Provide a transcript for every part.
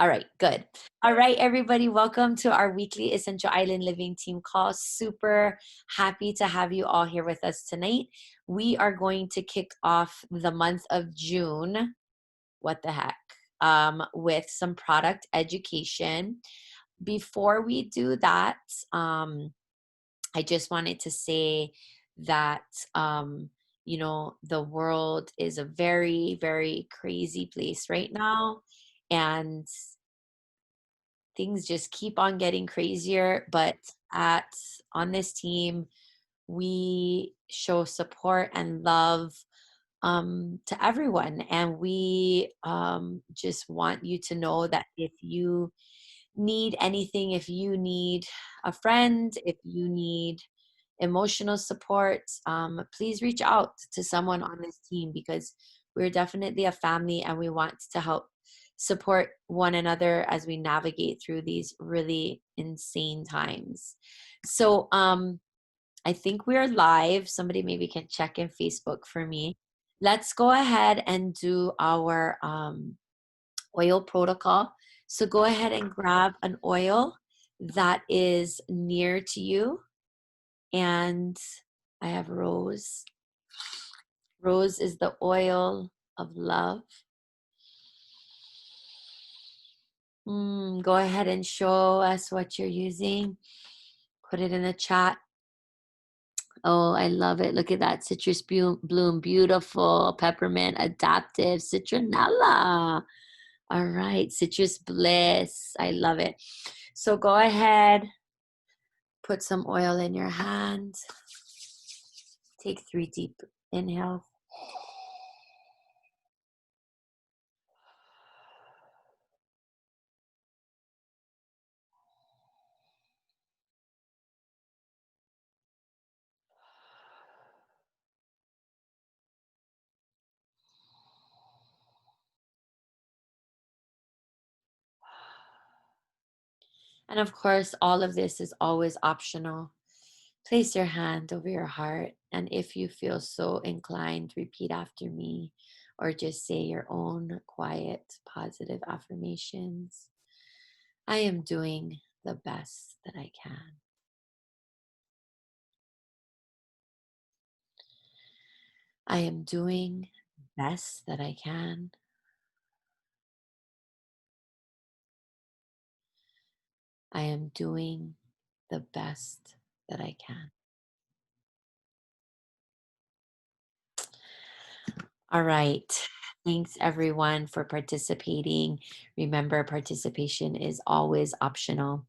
All right, good. All right, everybody, welcome to our weekly Essential Island Living team call. Super happy to have you all here with us tonight. We are going to kick off the month of June. What the heck? With some product education. Before we do that, I just wanted to say that, the world is a very, very crazy place right now. And things just keep on getting crazier, but at on this team we show support and love to everyone, and we just want you to know that if you need anything, if you need a friend, if you need emotional support, please reach out to someone on this team, because we're definitely a family and we want to help support one another as we navigate through these really insane times. So I think we're live. Somebody maybe can check in Facebook for me. Let's go ahead and do our oil protocol. So go ahead and grab an oil that is near to you. And I have rose. Rose is the oil of love. Go ahead and show us what you're using. Put it in the chat. Oh, I love it. Look at that. Citrus bloom. Beautiful. Peppermint. Adaptive. Citronella. All right. Citrus bliss. I love it. So go ahead. Put some oil in your hand. Take 3 deep inhales. And of course, all of this is always optional. Place your hand over your heart, and if you feel so inclined, repeat after me or just say your own quiet, positive affirmations. I am doing the best that I can. I am doing the best that I can. I am doing the best that I can. All right. Thanks everyone for participating. Remember, participation is always optional.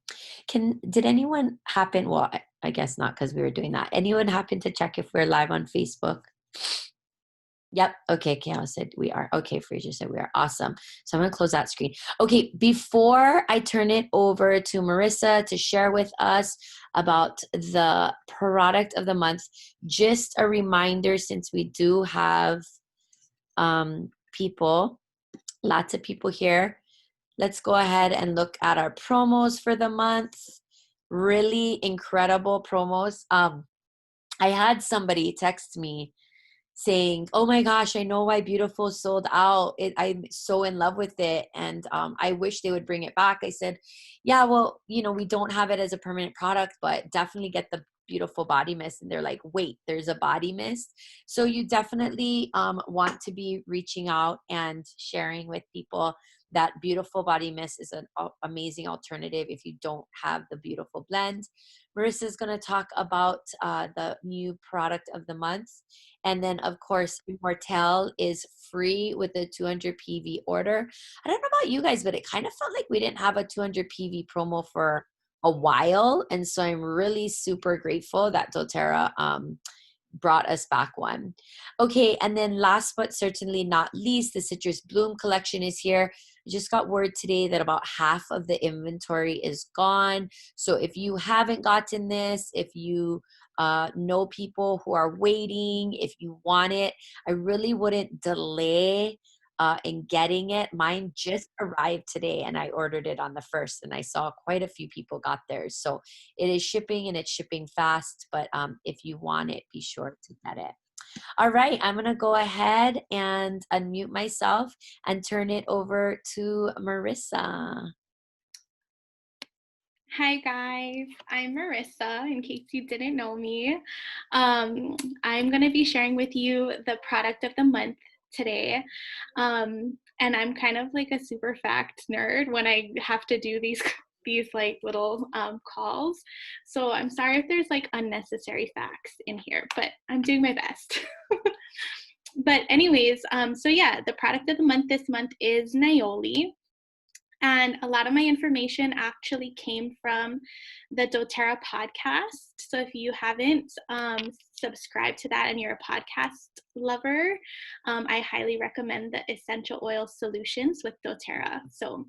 Did anyone happen, well, I guess not because we were doing that. Anyone happen to check if we're live on Facebook? Yep. Okay. Kale said we are. Okay. Fraser said we are. Awesome. So I'm going to close that screen. Okay. Before I turn it over to Marissa to share with us about the product of the month, just a reminder, since we do have people, lots of people here. Let's go ahead and look at our promos for the month. Really incredible promos. I had somebody text me saying, "Oh my gosh, I know why Beautiful sold out. I'm so in love with it, and I wish they would bring it back." I said, "Yeah, well, we don't have it as a permanent product, but definitely get the Beautiful body mist." And they're like, "Wait, there's a body mist?" So you definitely want to be reaching out and sharing with people that Beautiful body mist is an amazing alternative if you don't have the Beautiful blend. Marissa is going to talk about the new product of the month. And then, of course, Immortelle is free with a 200 PV order. I don't know about you guys, but it kind of felt like we didn't have a 200 PV promo for a while. And so I'm really super grateful that doTERRA brought us back one. Okay, and then last but certainly not least, the Citrus Bloom collection is here. I just got word today that about half of the inventory is gone. So if you haven't gotten this, if you know people who are waiting, if you want it, I really wouldn't delay in getting it. Mine just arrived today and I ordered it on the 1st, and I saw quite a few people got theirs. So it is shipping and it's shipping fast, but if you want it, be sure to get it. All right, I'm going to go ahead and unmute myself and turn it over to Marissa. Hi guys, I'm Marissa, in case you didn't know me. I'm going to be sharing with you the product of the month today. And I'm kind of like a super fact nerd when I have to do these these like little calls. So I'm sorry if there's like unnecessary facts in here, but I'm doing my best. But anyways, so yeah, the product of the month this month is Niaouli. And a lot of my information actually came from the doTERRA podcast. So if you haven't subscribed to that and you're a podcast lover, I highly recommend the Essential Oil Solutions with doTERRA. So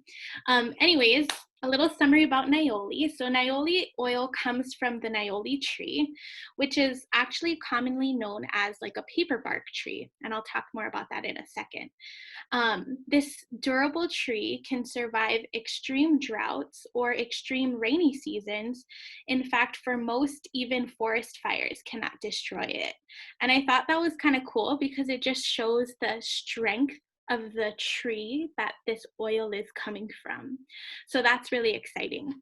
anyways, a little summary about Niaouli. So Niaouli oil comes from the Niaouli tree, which is actually commonly known as like a paper bark tree. And I'll talk more about that in a second. This durable tree can survive extreme droughts or extreme rainy seasons. In fact, for most, even forest fires cannot destroy it. And I thought that was kind of cool because it just shows the strength of the tree that this oil is coming from. So that's really exciting.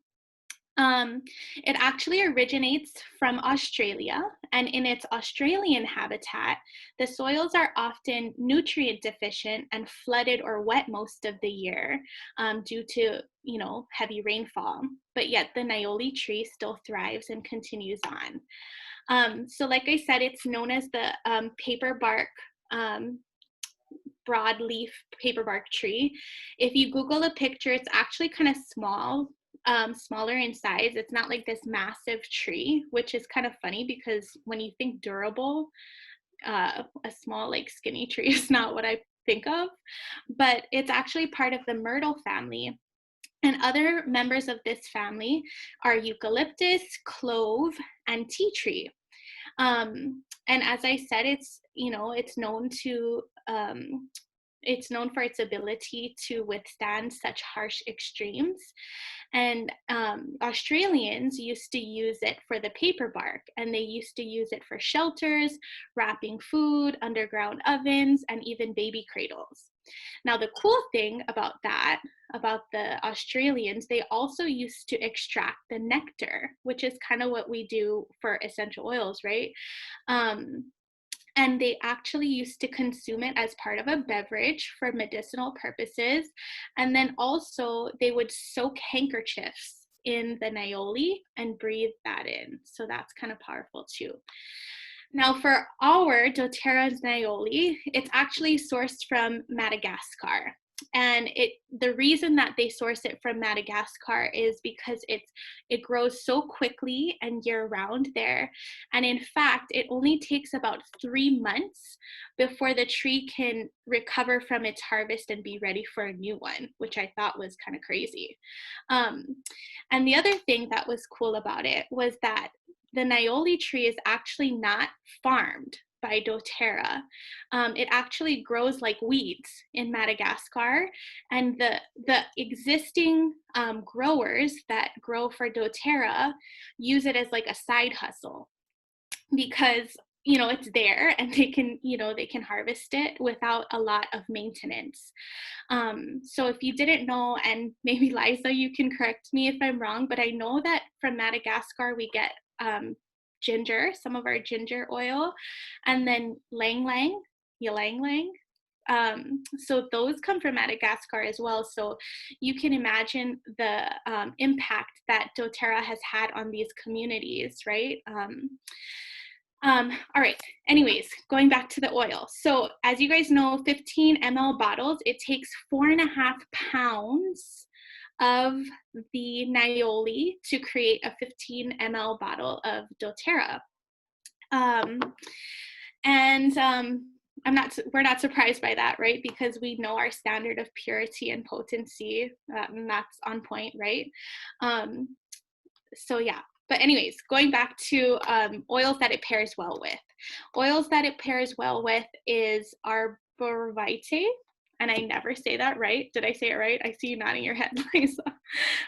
It actually originates from Australia, and in its Australian habitat, the soils are often nutrient deficient and flooded or wet most of the year due to, heavy rainfall. But yet the Niaouli tree still thrives and continues on. So like I said, it's known as the paper bark broadleaf paper bark tree. If you Google a picture, it's actually kind of small, smaller in size. It's not like this massive tree, which is kind of funny because when you think durable, a small, like skinny tree is not what I think of, but it's actually part of the myrtle family. And other members of this family are eucalyptus, clove, and tea tree. And as I said, it's known to it's known for its ability to withstand such harsh extremes. And Australians used to use it for the paper bark, and they used to use it for shelters, wrapping food, underground ovens, and even baby cradles. Now, the cool thing about the Australians, they also used to extract the nectar, which is kind of what we do for essential oils, right? And they actually used to consume it as part of a beverage for medicinal purposes. And then also they would soak handkerchiefs in the Niaouli and breathe that in. So that's kind of powerful too. Now for our doTERRA's Niaouli, it's actually sourced from Madagascar. And the reason that they source it from Madagascar is because it grows so quickly and year round there. And in fact, it only takes about 3 months before the tree can recover from its harvest and be ready for a new one, which I thought was kind of crazy. And the other thing that was cool about it was that the Niaouli tree is actually not farmed by doTERRA. It actually grows like weeds in Madagascar, and the existing growers that grow for doTERRA use it as like a side hustle because it's there and they can harvest it without a lot of maintenance. So if you didn't know, and maybe Liza, you can correct me if I'm wrong, but I know that from Madagascar we get ginger, some of our ginger oil, and then ylang ylang. So those come from Madagascar as well. So you can imagine the impact that doTERRA has had on these communities, right? All right, anyways, going back to the oil. So as you guys know, 15 ml bottles, it takes 4.5 pounds of the Niaouli to create a 15 ml bottle of doTERRA. We're not surprised by that, right? Because we know our standard of purity and potency, and that's on point, right? So yeah. But anyways, going back to oils that it pairs well with. Oils that it pairs well with is arborvitae, and I never say that right. Did I say it right? I see you nodding your head, Lisa.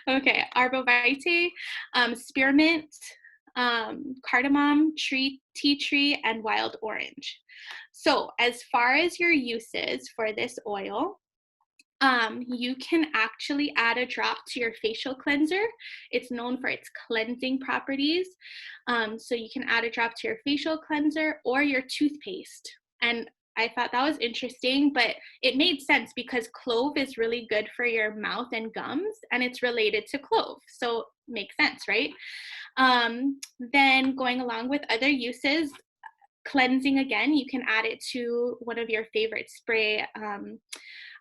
Okay, arborvitae, spearmint, cardamom, tea tree, and wild orange. So as far as your uses for this oil, you can actually add a drop to your facial cleanser. It's known for its cleansing properties. So you can add a drop to your facial cleanser or your toothpaste. And I thought that was interesting, but it made sense because clove is really good for your mouth and gums, and it's related to clove. So makes sense, right? Then going along with other uses, cleansing again, you can add it to one of your favorite spray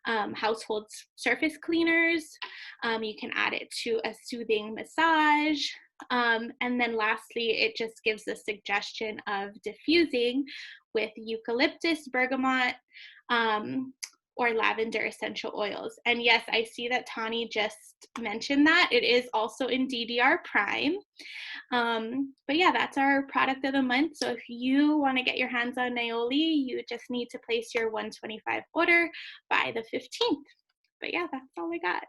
household surface cleaners. You can add it to a soothing massage. And then lastly, it just gives a suggestion of diffusing with eucalyptus, bergamot, or lavender essential oils. And yes, I see that Tani just mentioned that. It is also in DDR Prime. But yeah, that's our product of the month. So if you want to get your hands on Niaouli, you just need to place your 125 order by the 15th. But yeah, that's all I got.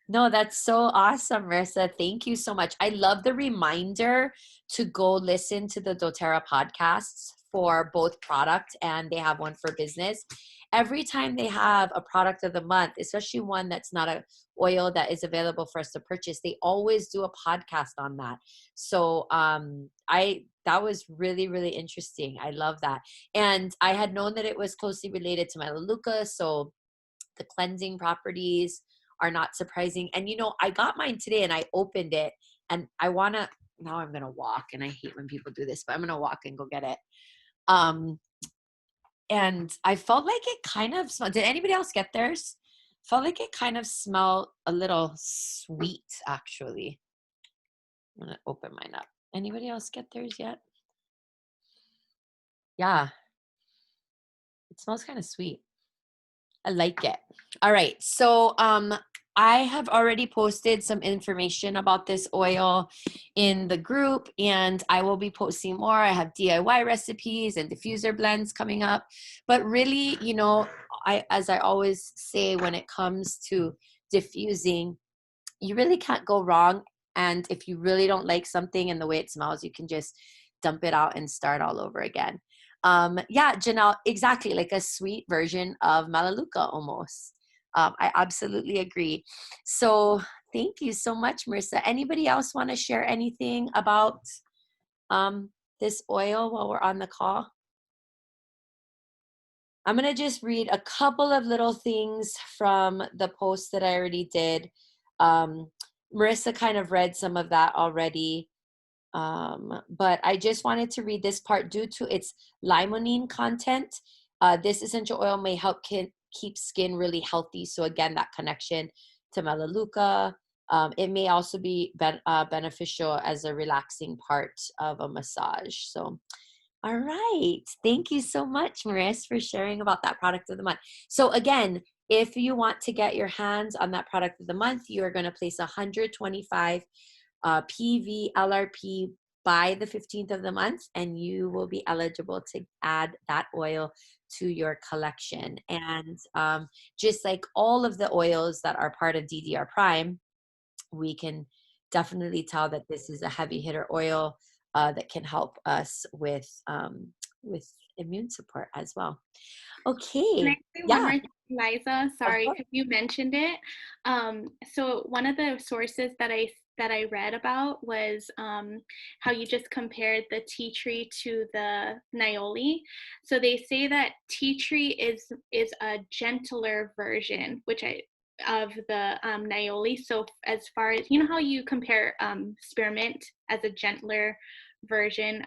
No, that's so awesome, Marissa. Thank you so much. I love the reminder to go listen to the doTERRA podcasts for both product, and they have one for business. Every time they have a product of the month, especially one that's not a oil that is available for us to purchase, they always do a podcast on that. So that was really, really interesting. I love that. And I had known that it was closely related to melaleuca, so the cleansing properties are not surprising. And I got mine today and I opened it, and now I'm going to walk, and I hate when people do this, but I'm going to walk and go get it. And I felt like it kind of smelled. Did anybody else get theirs? Felt like it kind of smelled a little sweet, actually. I'm going to open mine up. Anybody else get theirs yet? Yeah. It smells kind of sweet. I like it. All right. So I have already posted some information about this oil in the group, and I will be posting more. I have DIY recipes and diffuser blends coming up. But really, as I always say, when it comes to diffusing, you really can't go wrong. And if you really don't like something and the way it smells, you can just dump it out and start all over again. Yeah, Janelle, exactly, like a sweet version of Melaleuca almost. I absolutely agree. So thank you so much, Marissa. Anybody else want to share anything about this oil while we're on the call? I'm going to just read a couple of little things from the post that I already did. Marissa kind of read some of that already. But I just wanted to read this part. Due to its limonene content, this essential oil may help keep skin really healthy. So again, that connection to melaleuca. It may also be beneficial as a relaxing part of a massage. So, all right. Thank you so much, Marissa, for sharing about that product of the month. So again, if you want to get your hands on that product of the month, you are going to place 125 PV LRP by the 15th of the month, and you will be eligible to add that oil to your collection. And just like all of the oils that are part of DDR Prime, we can definitely tell that this is a heavy hitter oil that can help us with immune support as well. Can Okay. I say one Yeah, more thing, Liza? of Sorry, course. because you mentioned it. So one of the sources that I read about was how you just compared the tea tree to the Niaouli. So they say that tea tree is a gentler version, of the Niaouli. So as far as how you compare spearmint as a gentler version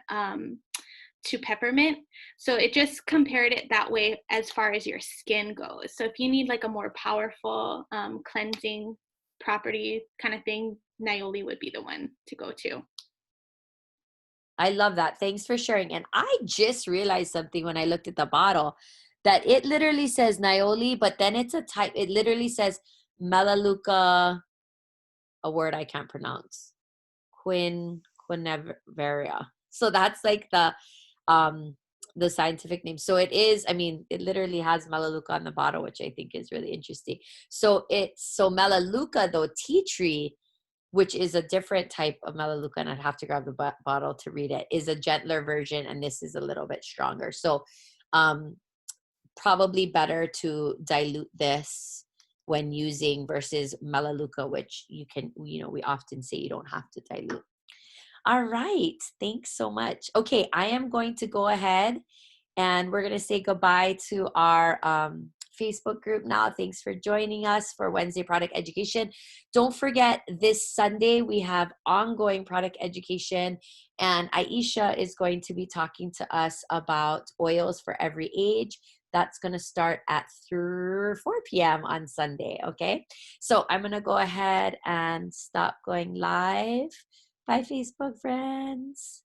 to peppermint. So it just compared it that way as far as your skin goes. So if you need like a more powerful cleansing property kind of thing, Niaouli would be the one to go to. I love that. Thanks for sharing. And I just realized something when I looked at the bottle, that it literally says Niaouli, but then it's a type. It literally says Melaleuca, a word I can't pronounce, quinqueveria. So that's like the scientific name. So it is, it literally has Melaleuca on the bottle, which I think is really interesting. So Melaleuca, though, tea tree, which is a different type of Melaleuca, and I'd have to grab the bottle to read it, is a gentler version, and this is a little bit stronger. So probably better to dilute this when using versus Melaleuca, which you can, we often say you don't have to dilute. All right. Thanks so much. Okay, I am going to go ahead and we're going to say goodbye to our Facebook group now. Thanks for joining us for Wednesday Product Education. Don't forget, this Sunday we have ongoing product education, and Aisha is going to be talking to us about oils for every age. That's going to start at 4 p.m. on Sunday, okay? So I'm going to go ahead and stop going live. Bye, Facebook friends.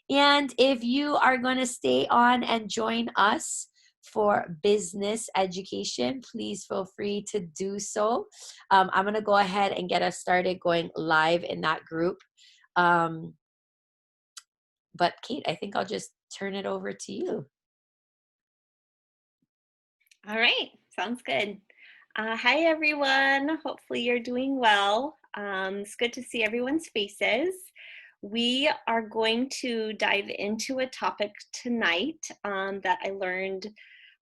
And if you are going to stay on and join us for business education, please feel free to do so. I'm going to go ahead and get us started going live in that group. But Kate, I think I'll just turn it over to you. All right, sounds good. Hi, everyone. Hopefully you're doing well. It's good to see everyone's faces. We are going to dive into a topic tonight that I learned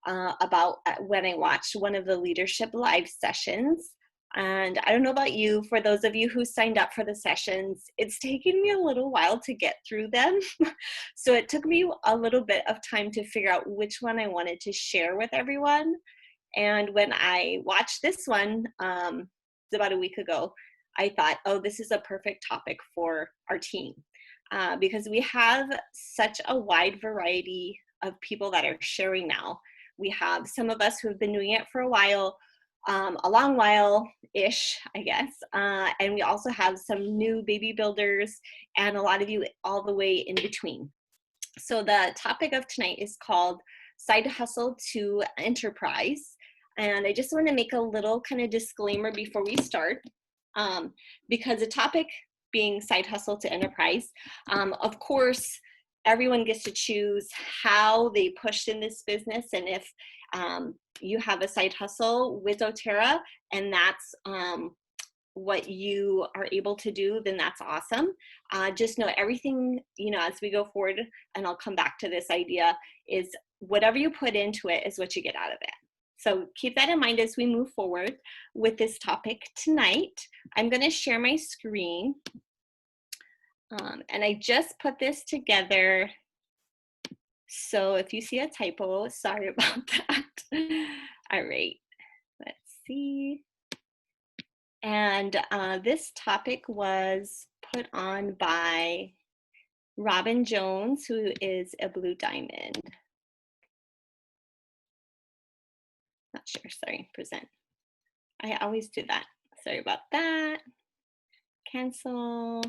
about when I watched one of the leadership live sessions. And I don't know about you, for those of you who signed up for the sessions, it's taken me a little while to get through them. So it took me a little bit of time to figure out which one I wanted to share with everyone. And when I watched this one about a week ago, I thought, oh, this is a perfect topic for our team because we have such a wide variety of people that are sharing now. We have some of us who have been doing it for a while, a long while-ish, I guess. And we also have some new baby builders and a lot of you all the way in between. So the topic of tonight is called Side Hustle to Enterprise. And I just want to make a little kind of disclaimer before we start, because the topic being side hustle to enterprise, of course, everyone gets to choose how they push in this business. And if you have a side hustle with doTERRA and that's what you are able to do, then that's awesome. Just know everything, as we go forward, and I'll come back to this idea, is whatever you put into it is what you get out of it. So keep that in mind as we move forward with this topic tonight. I'm going to share my screen. And I just put this together. So if you see a typo, sorry about that. All right, let's see. And this topic was put on by Robin Jones, who is a Blue Diamond. Not sure, sorry, present. I always do that. Sorry about that. Cancel.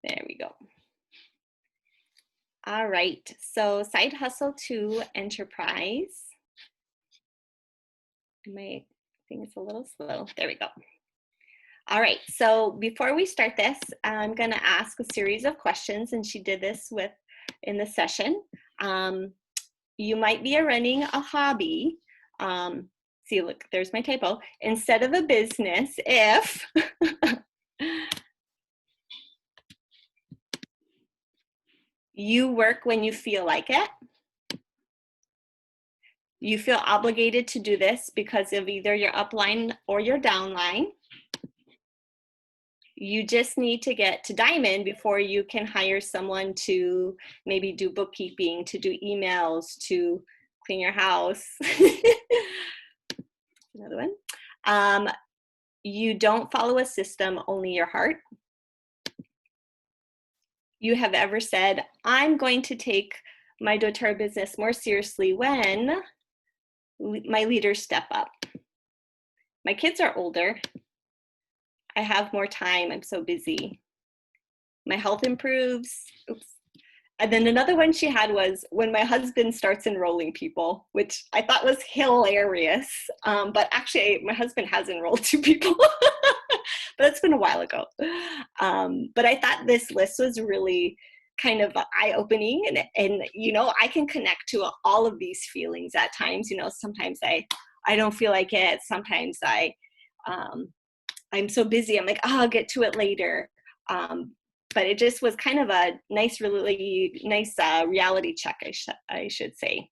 There we go. All right, so side hustle to enterprise. My thing is a little slow. There we go. All right, so before we start this, I'm gonna ask a series of questions, and she did this in the session. You might be running a hobby. See, look, there's my typo. Instead of a business, if you work when you feel like it, you feel obligated to do this because of either your upline or your downline. You just need to get to Diamond before you can hire someone to maybe do bookkeeping, to do emails, to clean your house. Another one. You don't follow a system, only your heart. You have ever said, I'm going to take my doTERRA business more seriously when my leaders step up. My kids are older. I have more time. I'm so busy. My health improves. Oops. And then another one she had was when my husband starts enrolling people, which I thought was hilarious. But actually, my husband has enrolled 2 people. But it's been a while ago. But I thought this list was really kind of eye-opening. And I can connect to all of these feelings at times. Sometimes I don't feel like it. Sometimes I I'm so busy. I'm like, oh, I'll get to it later. But it just was kind of a nice, really nice reality check, I should say.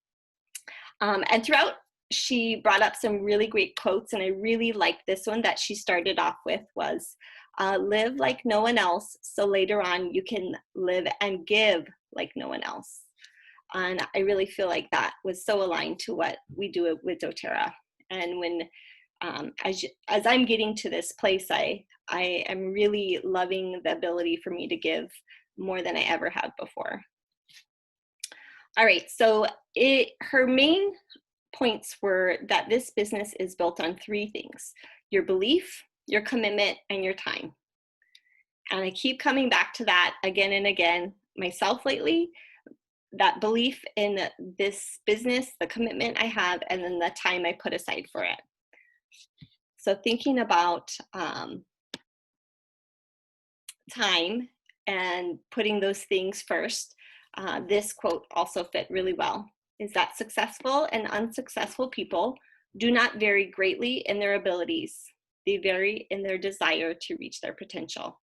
And throughout, she brought up some really great quotes, and I really liked this one that she started off with was, live like no one else, so later on you can live and give like no one else. And I really feel like that was so aligned to what we do with doTERRA. And when, as I'm getting to this place, I am really loving the ability for me to give more than I ever have before. All right, so her main points were that this business is built on three things: your belief, your commitment, and your time. And I keep coming back to that again and again myself lately, that belief in this business, the commitment I have, and then the time I put aside for it. So thinking about time and putting those things first, this quote also fit really well, is that successful and unsuccessful people do not vary greatly in their abilities. They vary in their desire to reach their potential.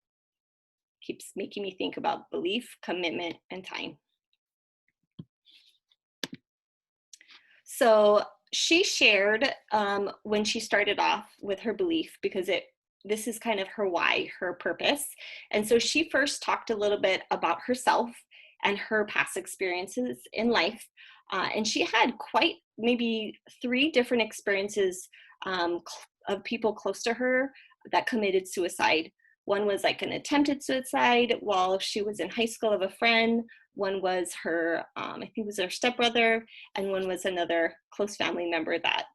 Keeps making me think about belief, commitment, and time. So she shared when she started off with her belief, because this is kind of her why, her purpose. And so she first talked a little bit about herself and her past experiences in life. And she had quite maybe 3 different experiences of people close to her that committed suicide. One was like an attempted suicide while she was in high school of a friend. One was her, I think it was her stepbrother, and one was another close family member that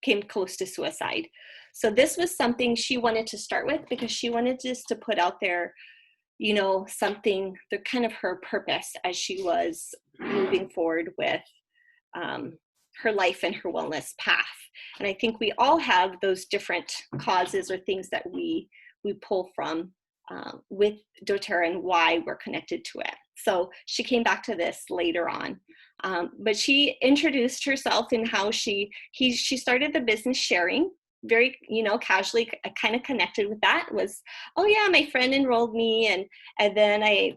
came close to suicide. So this was something she wanted to start with because she wanted just to put out there, you know, something, the kind of her purpose as she was moving forward with her life and her wellness path. And I think we all have those different causes or things that we pull from with doTERRA and why we're connected to it. So she came back to this later on. But she introduced herself in how she started the business sharing very, you know, casually. I kind of connected with that. Was, oh yeah, my friend enrolled me, and then I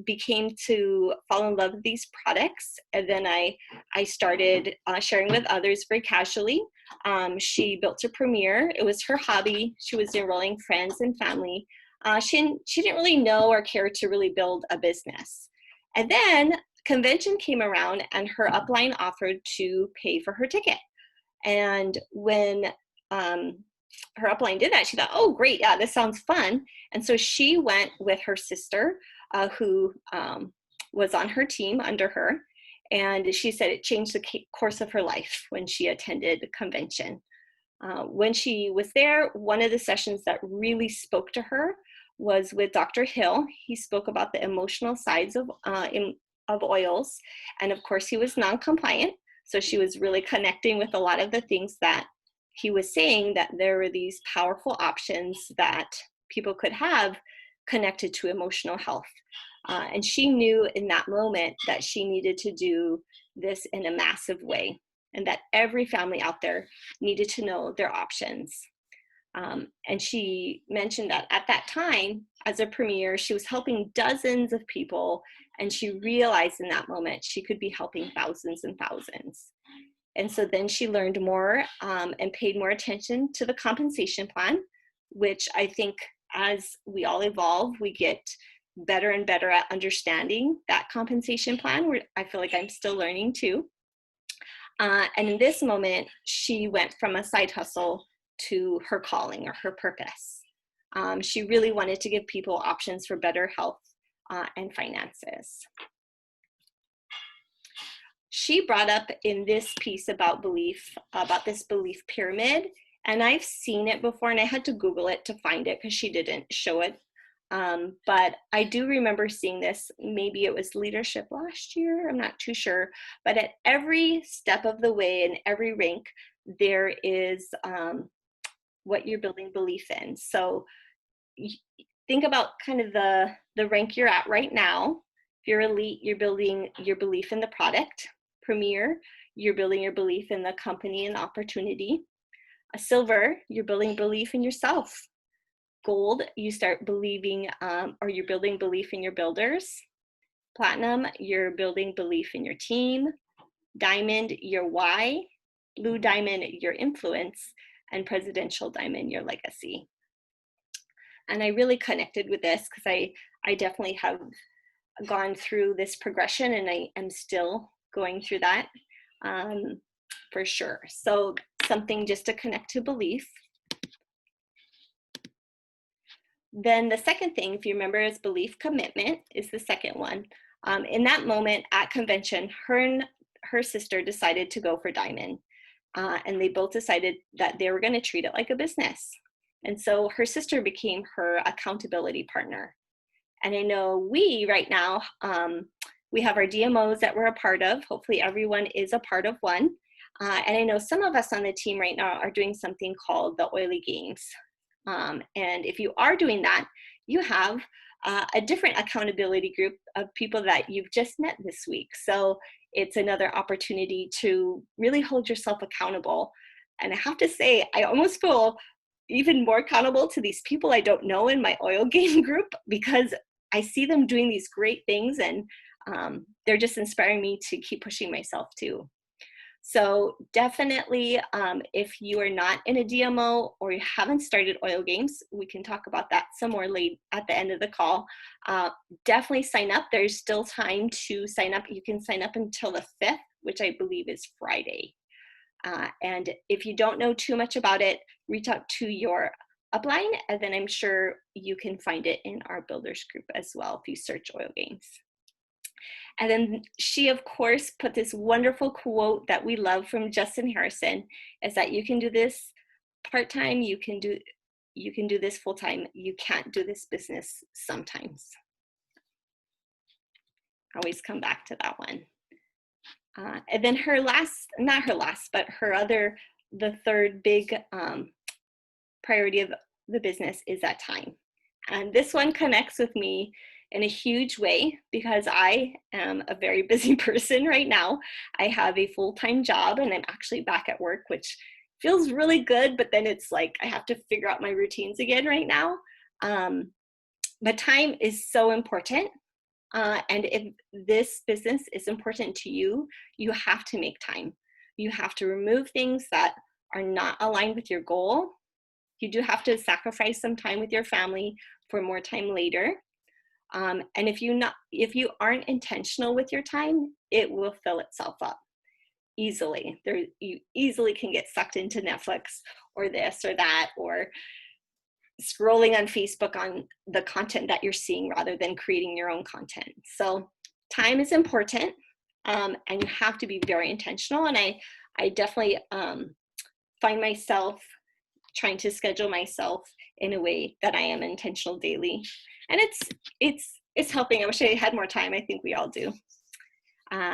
became to fall in love with these products, and then I started sharing with others very casually. She built a Premier. It was her hobby. She was enrolling friends and family. She didn't really know or care to really build a business. And then convention came around and her upline offered to pay for her ticket. And when her upline did that, she thought, oh, great, yeah, this sounds fun. And so she went with her sister, who was on her team under her. And she said it changed the course of her life when she attended the convention. When she was there, one of the sessions that really spoke to her was with Dr. Hill. He spoke about the emotional sides of oils. And of course, he was non-compliant. So she was really connecting with a lot of the things that he was saying, that there were these powerful options that people could have connected to emotional health. And she knew in that moment that she needed to do this in a massive way, and that every family out there needed to know their options. And she mentioned that at that time, as a premier, she was helping dozens of people, and she realized in that moment she could be helping thousands and thousands. And so then she learned more and paid more attention to the compensation plan, which I think as we all evolve, we get better and better at understanding that compensation plan. I feel like I'm still learning too. And in this moment, she went from a side hustle to her calling or her purpose. She really wanted to give people options for better health and finances. She brought up in this piece about belief, about this belief pyramid, and I've seen it before, and I had to Google it to find it because she didn't show it. But I do remember seeing this, maybe it was leadership last year, I'm not too sure, but at every step of the way and every rank, there is what you're building belief in. So think about kind of the rank you're at right now. If you're elite, you're building your belief in the product. Premier, you're building your belief in the company and opportunity. Silver, you're building belief in yourself. Gold, you start believing, or you're building belief in your builders. Platinum, you're building belief in your team. Diamond, your why. Blue diamond, your influence. And presidential diamond, your legacy. And I really connected with this because I definitely have gone through this progression, and I am still going through that for sure. So something just to connect to belief. Then the second thing, if you remember, is belief commitment is the second one. In that moment at convention, her and her sister decided to go for diamond. And they both decided that they were going to treat it like a business. And so her sister became her accountability partner. And I know we right now, we have our DMOs that we're a part of. Hopefully everyone is a part of one. And I know some of us on the team right now are doing something called the Oily Games. And if you are doing that, you have a different accountability group of people that you've just met this week. So it's another opportunity to really hold yourself accountable. And I have to say, I almost feel even more accountable to these people I don't know in my oil game group, because I see them doing these great things, and they're just inspiring me to keep pushing myself too. So definitely, if you are not in a DMO or you haven't started oil games, we can talk about that some more late at the end of the call. Definitely sign up. There's still time to sign up. You can sign up until the 5th, which I believe is Friday. And if you don't know too much about it, reach out to your upline, and then I'm sure you can find it in our builders group as well if you search oil games. And then she, of course, put this wonderful quote that we love from Justin Harrison, is that you can do this part-time, you can do this full-time, you can't do this business sometimes. Always come back to that one. And then her last, not her last, but her other, the third big priority of the business is that time. And this one connects with me in a huge way because I am a very busy person right now. I have a full-time job and I'm actually back at work, which feels really good, but then it's like I have to figure out my routines again right now. But time is so important. And if this business is important to you, you have to make time. You have to remove things that are not aligned with your goal. You do have to sacrifice some time with your family for more time later. And if you aren't intentional with your time, it will fill itself up easily. You easily can get sucked into Netflix or this or that, or scrolling on Facebook on the content that you're seeing rather than creating your own content. So time is important, and you have to be very intentional. And I definitely find myself trying to schedule myself in a way that I am intentional daily. And it's helping. I wish I had more time. I think we all do.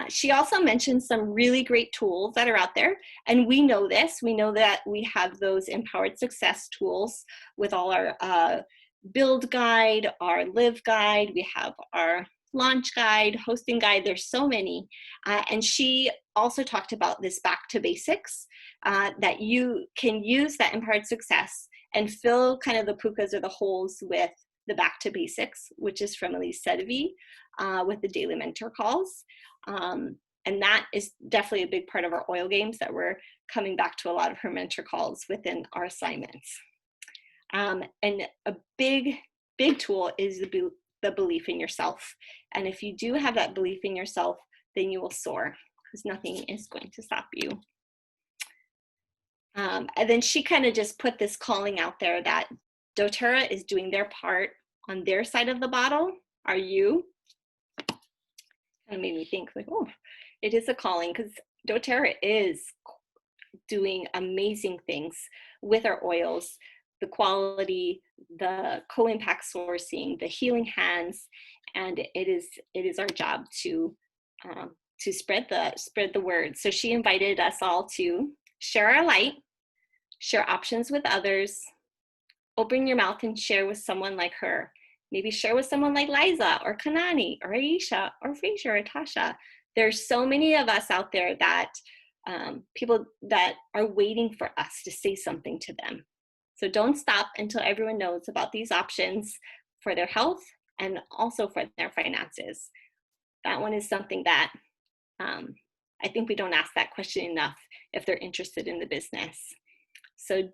She also mentioned some really great tools that are out there, and we know this. We know that we have those empowered success tools with all our build guide, our live guide. We have our launch guide, hosting guide. There's so many. And she also talked about this back to basics, that you can use that empowered success and fill kind of the pukas or the holes with the back to basics, which is from Elise Sedevi, with the daily mentor calls. And that is definitely a big part of our oil games, that we're coming back to a lot of her mentor calls within our assignments. And a big tool is the belief in yourself. And if you do have that belief in yourself, then you will soar, because nothing is going to stop you. And then she kind of just put this calling out there that doTERRA is doing their part on their side of the bottle. Are you? Kind of made me think, like, oh, it is a calling, because doTERRA is doing amazing things with our oils, the quality, the co-impact sourcing, the healing hands, and it is our job to spread the word. So she invited us all to share our light, share options with others, open your mouth and share with someone like her. Maybe share with someone like Liza or Kanani or Aisha or Fraser or Tasha. There's so many of us out there that people that are waiting for us to say something to them. So don't stop until everyone knows about these options for their health and also for their finances. That one is something that I think we don't ask that question enough if they're interested in the business. So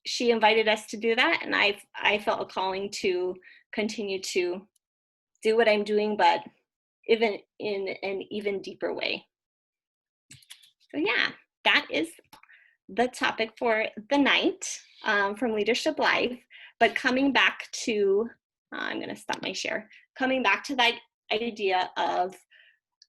she invited us to do that, and I felt a calling to continue to do what I'm doing, but even in an even deeper way. So yeah, that is the topic for the night from Leadership Live. But coming back to, I'm going to stop my share. Coming back to that idea of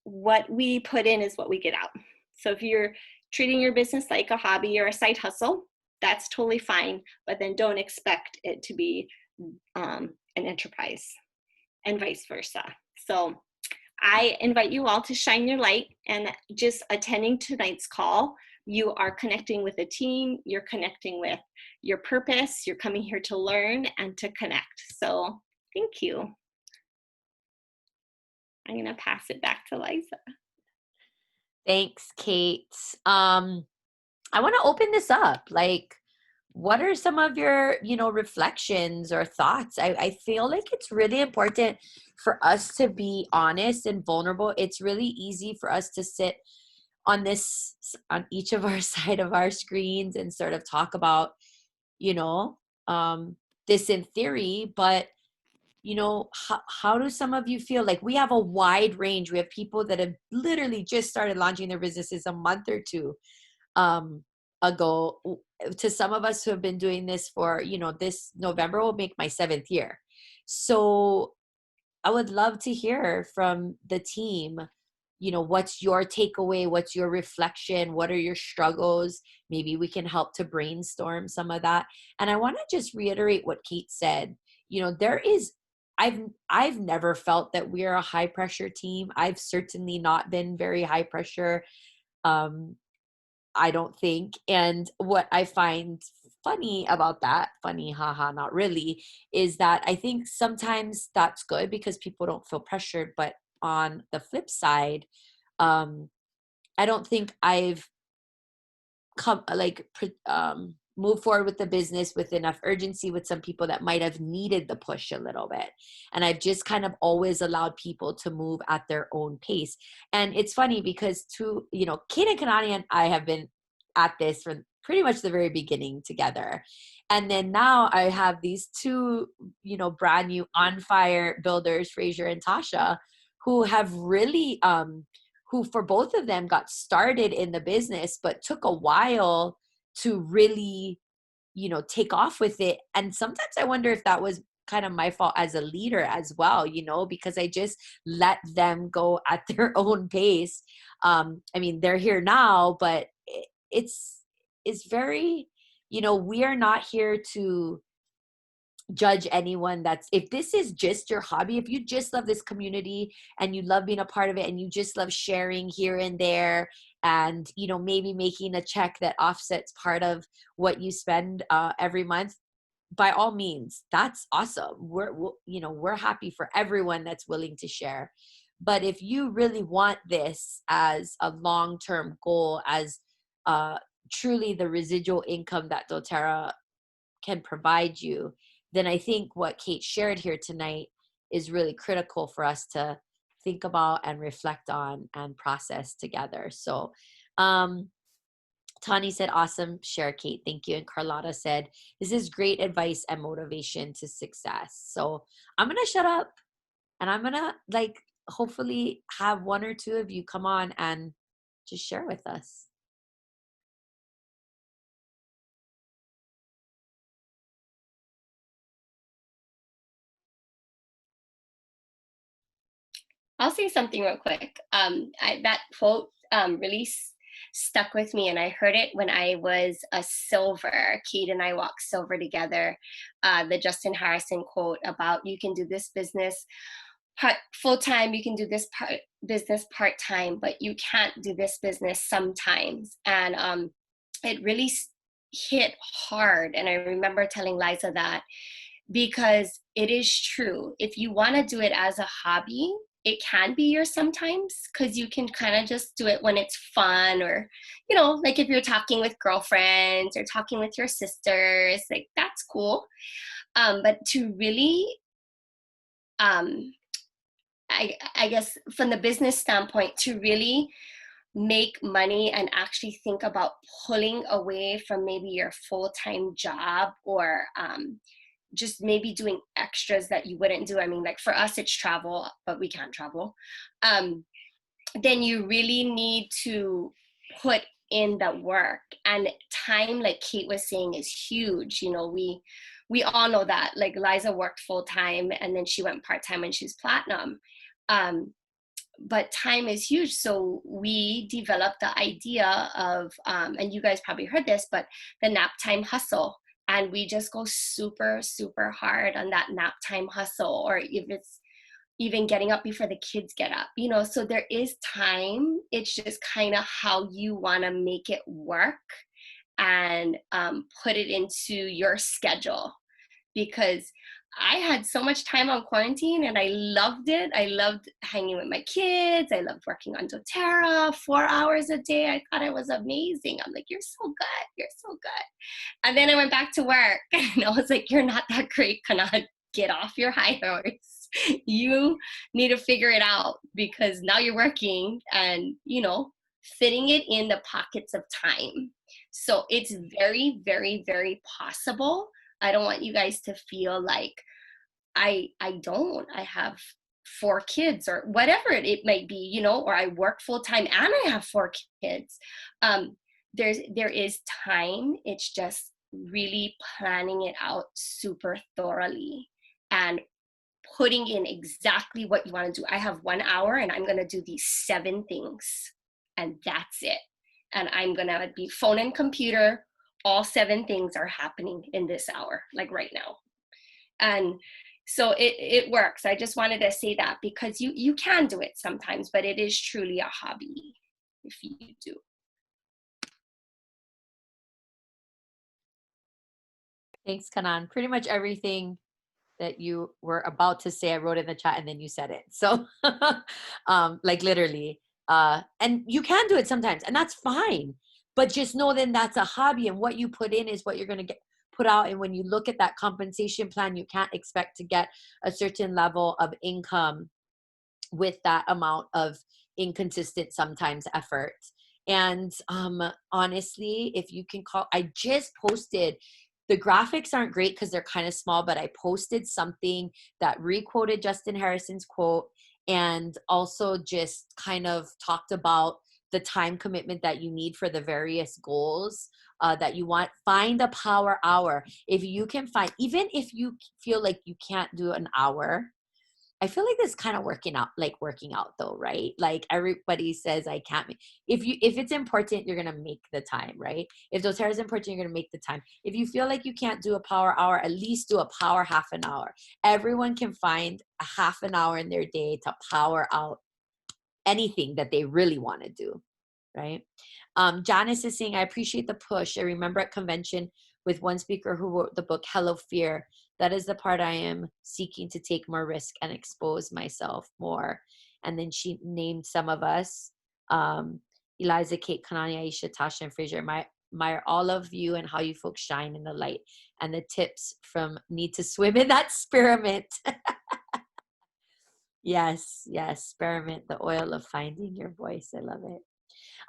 what we put in is what we get out. So if you're treating your business like a hobby or a side hustle, that's totally fine, but then don't expect it to be an enterprise, and vice versa. So I invite you all to shine your light, and just attending tonight's call, you are connecting with a team, you're connecting with your purpose, you're coming here to learn and to connect. So thank you. I'm going to pass it back to Liza. Thanks, Kate. I want to open this up. Like, what are some of your, reflections or thoughts? I feel like it's really important for us to be honest and vulnerable. It's really easy for us to sit on each of our side of our screens and sort of talk about, this in theory, but how do some of you feel? Like, we have a wide range. We have people that have literally just started launching their businesses a month or two ago, to some of us who have been doing this for, this November will make my 7th year. So I would love to hear from the team, what's your takeaway? What's your reflection? What are your struggles? Maybe we can help to brainstorm some of that. And I want to just reiterate what Kate said. I've never felt that we're a high pressure team. I've certainly not been very high pressure. I don't think. And what I find funny about that, funny, haha, not really, is that I think sometimes that's good because people don't feel pressured. But on the flip side, I don't think I've move forward with the business with enough urgency with some people that might have needed the push a little bit. And I've just kind of always allowed people to move at their own pace. And it's funny because Kate and Kanani and I have been at this from pretty much the very beginning together. And then now I have these two, brand new on fire builders, Fraser and Tasha, who have really, who for both of them got started in the business, but took a while to really, take off with it. And sometimes I wonder if that was kind of my fault as a leader as well, because I just let them go at their own pace. They're here now, but it's very, we are not here to judge anyone. If this is just your hobby, if you just love this community and you love being a part of it and you just love sharing here and there and maybe making a check that offsets part of what you spend every month, by all means, that's awesome. We're happy for everyone that's willing to share. But if you really want this as a long-term goal, as truly the residual income that doTERRA can provide you, then I think what Kate shared here tonight is really critical for us to think about and reflect on and process together. So Tani said, awesome share, Kate. Thank you. And Carlotta said, this is great advice and motivation to success. So I'm going to shut up and I'm going to hopefully have one or two of you come on and just share with us. I'll say something real quick. That quote really stuck with me, and I heard it when I was a silver. Kate and I walked silver together. The Justin Harrison quote about you can do this business full-time, you can do this business part-time, but you can't do this business sometimes. And it really hit hard. And I remember telling Liza that because it is true. If you want to do it as a hobby, it can be yours sometimes, because you can kind of just do it when it's fun, or, you know, like if you're talking with girlfriends or talking with your sisters, like that's cool. But to really, I guess from the business standpoint, to really make money and actually think about pulling away from maybe your full-time job, or just maybe doing extras that you wouldn't do. I mean, like for us, it's travel, but we can't travel. Then you really need to put in the work, and time, like Kate was saying, is huge. You know, we all know that. Like Liza worked full time and then she went part time when she was platinum. But time is huge. So we developed the idea of, and you guys probably heard this, but the nap time hustle. And we just go super, super hard on that nap time hustle, or if it's even getting up before the kids get up, you know, so there is time. It's just kind of how you want to make it work, and put it into your schedule. Because I had so much time on quarantine and I loved it. I loved hanging with my kids. I loved working on doTERRA 4 hours a day. I thought it was amazing. I'm like, you're so good. You're so good. And then I went back to work and I was like, you're not that great, Kanan. Get off your high horse. You need to figure it out, because now you're working and, you know, fitting it in the pockets of time. So it's very, very, very possible. I don't want you guys to feel like I have 4 kids or whatever it might be, you know, or I work full time and I have 4 kids. There is time. It's just really planning it out super thoroughly and putting in exactly what you want to do. I have 1 hour and I'm going to do these 7 things, and that's it. And I'm going to be phone and computer. All 7 things are happening in this hour, like right now. And so it works. I just wanted to say that, because you can do it sometimes, but it is truly a hobby if you do. Thanks, Kanan. Pretty much everything that you were about to say, I wrote in the chat and then you said it. So like literally, and you can do it sometimes and that's fine, but just know then that's a hobby, and what you put in is what you're going to get put out. And when you look at that compensation plan, you can't expect to get a certain level of income with that amount of inconsistent sometimes effort. And honestly, if you can call, I just posted, the graphics aren't great because they're kind of small, but I posted something that requoted Justin Harrison's quote, and also just kind of talked about the time commitment that you need for the various goals that you want. Find a power hour. If you can find, even if you feel like you can't do an hour, I feel like this kind of working out though, right? Like everybody says I can't make, if it's important, you're going to make the time, right? If doTERRA is important, you're going to make the time. If you feel like you can't do a power hour, at least do a power half an hour. Everyone can find a half an hour in their day to power out anything that they really want to do, right? Janice is saying, I appreciate the push. I remember at convention with one speaker who wrote the book, Hello Fear. That is the part I am seeking to take more risk and expose myself more. And then she named some of us, Eliza, Kate, Kanani, Aisha, Tasha, and Fraser. Admire all of you and how you folks shine in the light, and the tips from need to swim in that experiment. Yes, experiment, the oil of finding your voice. I love it.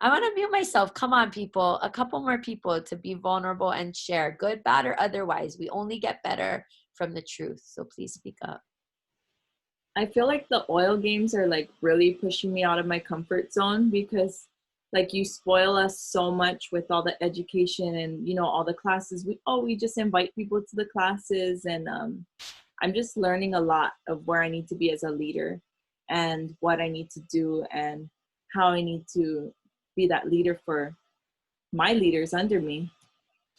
I want to mute myself. Come on, people. A couple more people to be vulnerable and share, good, bad, or otherwise. We only get better from the truth. So please speak up. I feel like the oil games are like really pushing me out of my comfort zone, because like you spoil us so much with all the education and, you know, all the classes. We just invite people to the classes, and I'm just learning a lot of where I need to be as a leader and what I need to do and how I need to be that leader for my leaders under me.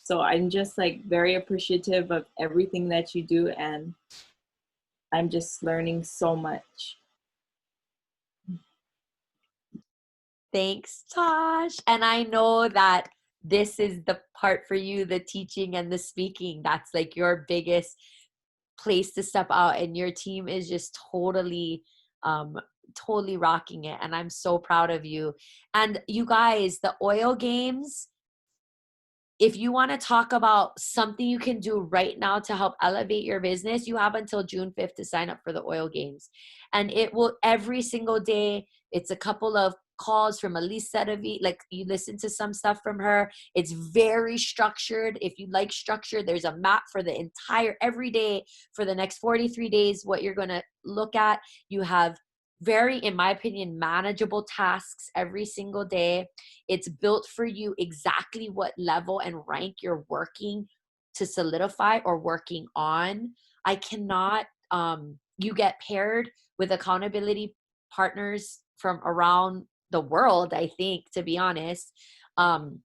So I'm just like very appreciative of everything that you do, and I'm just learning so much. Thanks, Tosh. And I know that this is the part for you, the teaching and the speaking. That's like your biggest place to step out, and your team is just totally totally rocking it. And I'm so proud of you. And you guys, the oil games, if you want to talk about something you can do right now to help elevate your business, you have until June 5th to sign up for the oil games. And it will every single day. It's a couple of calls from Marissa to be like, you listen to some stuff from her. It's very structured. If you like structure, there's a map for the entire every day for the next 43 days, what you're going to look at. You have very, in my opinion, manageable tasks every single day. It's built for you exactly what level and rank you're working to solidify or working on. I cannot, you get paired with accountability partners from around the world, I think, to be honest. And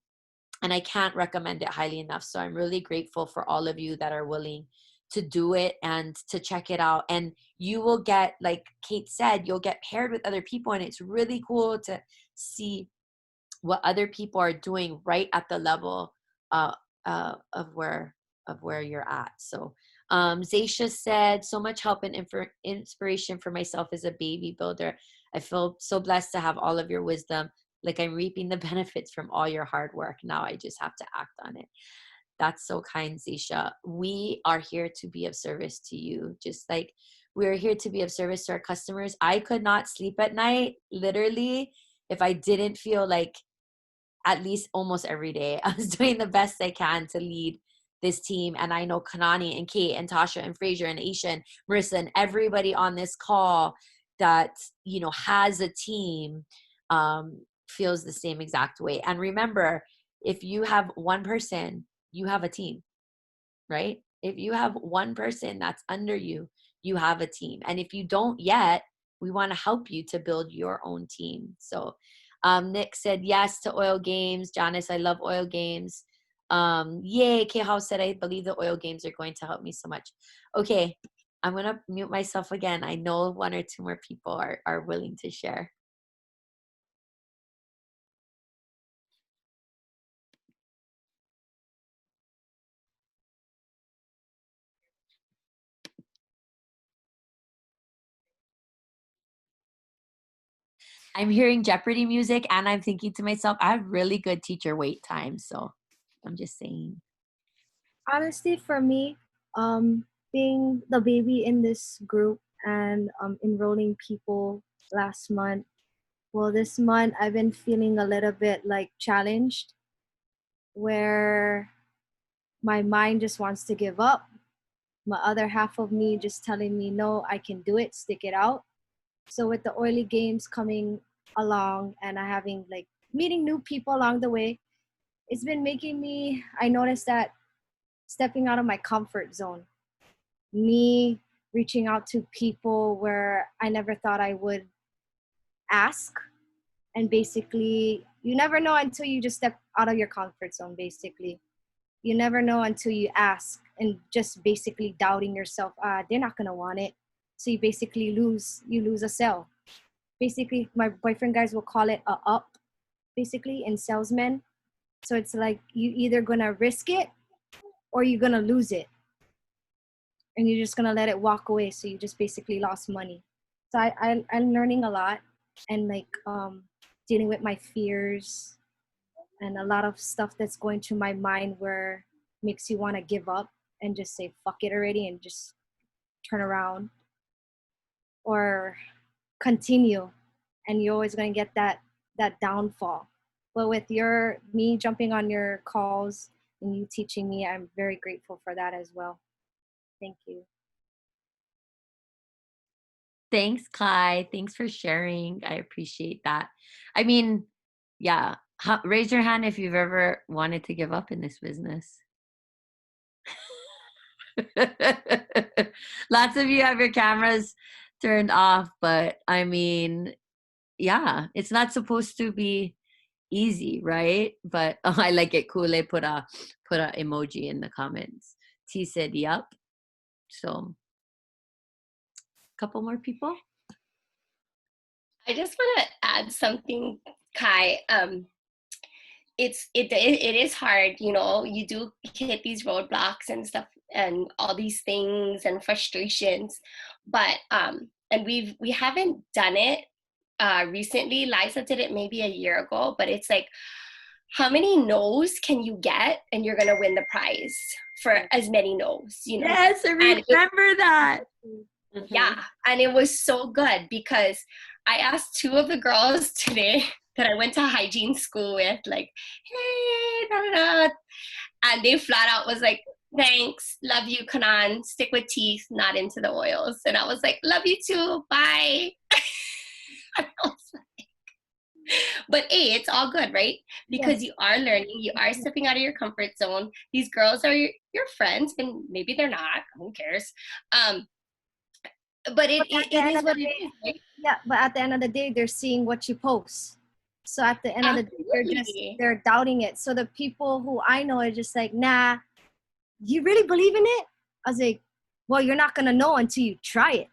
I can't recommend it highly enough. So I'm really grateful for all of you that are willing to do it and to check it out. And you will get, like Kate said, you'll get paired with other people. And it's really cool to see what other people are doing right at the level of where you're at. So Zaisha said, so much help and inspiration for myself as a baby builder. I feel so blessed to have all of your wisdom. Like I'm reaping the benefits from all your hard work. Now I just have to act on it. That's so kind, Zaisha. We are here to be of service to you. Just like we're here to be of service to our customers. I could not sleep at night, literally, if I didn't feel like at least almost every day I was doing the best I can to lead this team. And I know Kanani and Kate and Tasha and Fraser and Aisha and Marissa and everybody on this call that, you know, has a team, feels the same exact way. And remember, if you have one person, you have a team, right? If you have one person that's under you, you have a team. And if you don't yet, we want to help you to build your own team. So Nick said yes to oil games. Janice, I love oil games. Yay. K House said, I believe the oil games are going to help me so much. Okay, I'm going to mute myself again. I know one or two more people are willing to share. I'm hearing Jeopardy music and I'm thinking to myself, I have really good teacher wait times. So I'm just saying. Honestly, for me, being the baby in this group and enrolling people last month, well, this month I've been feeling a little bit like challenged where my mind just wants to give up. My other half of me just telling me, no, I can do it, stick it out. So with the oily games coming along and I having like meeting new people along the way, it's been making me, I noticed that stepping out of my comfort zone, me reaching out to people where I never thought I would ask. And basically, you never know until you just step out of your comfort zone, basically. You never know until you ask and just basically doubting yourself. They're not going to want it. So you basically lose a sale. Basically, my boyfriend guys will call it a up, basically, in salesmen. So it's like you either going to risk it or you're going to lose it. And you're just going to let it walk away. So you just basically lost money. So I'm learning a lot and like dealing with my fears and a lot of stuff that's going through my mind where makes you want to give up and just say fuck it already and just turn around or continue, and you're always going to get that downfall. But with me jumping on your calls and you teaching me, I'm very grateful for that as well. Thank you. Thanks, Kai. Thanks for sharing. I appreciate that. I mean, yeah. Raise your hand if you've ever wanted to give up in this business. Lots of you have your cameras turned off, but I mean, yeah, it's not supposed to be easy, right? But I like it. Kule put a emoji in the comments. T said, "Yup." So, a couple more people. I just want to add something, Kai. It is hard, you know. You do hit these roadblocks and stuff, and all these things and frustrations, but and we haven't done it recently. Liza did it maybe a year ago, but it's like, how many no's can you get and you're gonna win the prize for as many no's, you know? Yes, I remember that. Yeah, and it was so good because I asked 2 of the girls today that I went to hygiene school with, like, hey, da, da, da. And they flat out was like, thanks, love you, Kanan, stick with teeth, not into the oils. And I was like, love you too, bye. I was like, but hey, it's all good, right? Because you are learning, you are stepping out of your comfort zone. These girls are your friends, and maybe they're not, who cares? But it is what it is, right? Yeah, but at the end of the day, they're seeing what you post. So at the end of the day, they're doubting it. So the people who I know are just like, nah, you really believe in it? I was like, well, you're not gonna know until you try it.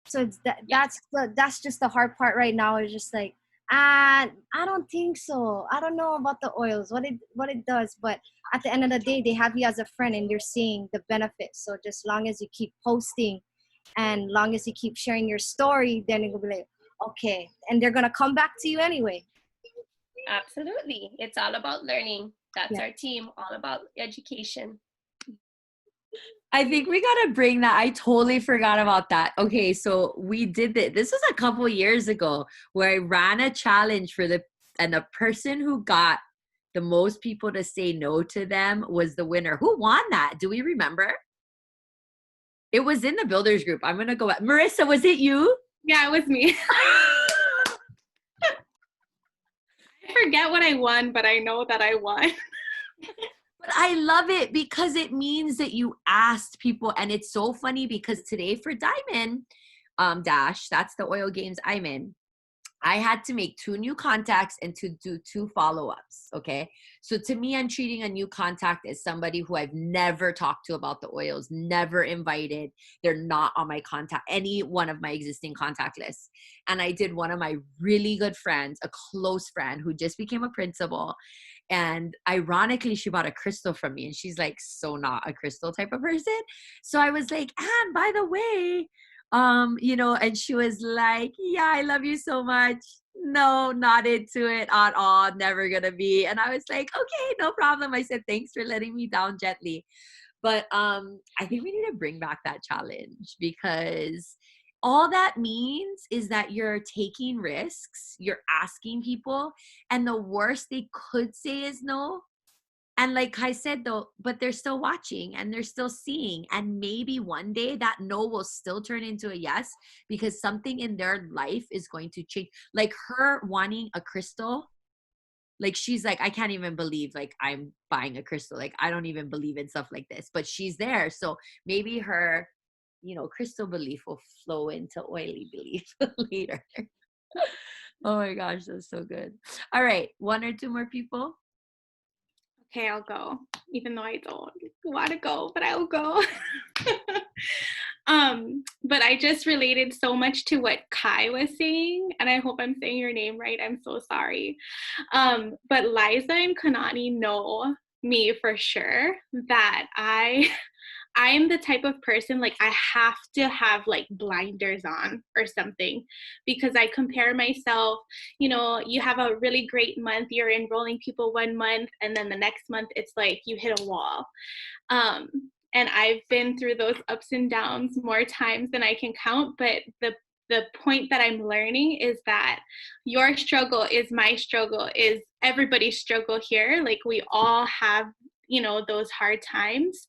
So it's that's just the hard part right now. Is just like, I don't think so. I don't know about the oils, what it does. But at the end of the day, they have you as a friend, and you're seeing the benefits. So just long as you keep posting, and long as you keep sharing your story, then it will be like, okay, and they're gonna come back to you anyway. Absolutely, it's all about learning. That's our team, all about education. I think we got to bring that. I totally forgot about that. Okay, so we did this. This was a couple years ago where I ran a challenge and the person who got the most people to say no to them was the winner. Who won that? Do we remember? It was in the builders group. I'm going to go back. Marissa, was it you? Yeah, it was me. I forget what I won, but I know that I won. But I love it because it means that you asked people. And it's so funny because today for Diamond Dash, that's the oil games I'm in, I had to make 2 new contacts and to do 2 follow-ups, okay? So to me, I'm treating a new contact as somebody who I've never talked to about the oils, never invited. They're not on my any one of my existing contact lists. And I did one of my really good friends, a close friend who just became a principal. And ironically, she bought a crystal from me, and she's like, so not a crystal type of person. So I was like, Anne, by the way, and she was like, yeah, I love you so much. No, not into it at all. Never gonna be. And I was like, okay, no problem. I said, thanks for letting me down gently. But I think we need to bring back that challenge, because all that means is that you're taking risks, you're asking people, and the worst they could say is no. And like I said, though, but they're still watching and they're still seeing. And maybe one day that no will still turn into a yes, because something in their life is going to change. Like her wanting a crystal, like she's like, I can't even believe like I'm buying a crystal. Like I don't even believe in stuff like this, but she's there. So maybe her, crystal belief will flow into oily belief later. Oh my gosh, that's so good. All right, 1 or 2 more people. Okay, I'll go, even though I don't want to go, but I'll go. But I just related so much to what Kai was saying, and I hope I'm saying your name right. I'm so sorry. But Liza and Kanani know me for sure that I'm the type of person, like, I have to have like blinders on or something, because I compare myself. You have a really great month, you're enrolling people one month, and then the next month it's like you hit a wall. And I've been through those ups and downs more times than I can count, but the point that I'm learning is that your struggle is my struggle, is everybody's struggle here. Like, we all have, those hard times.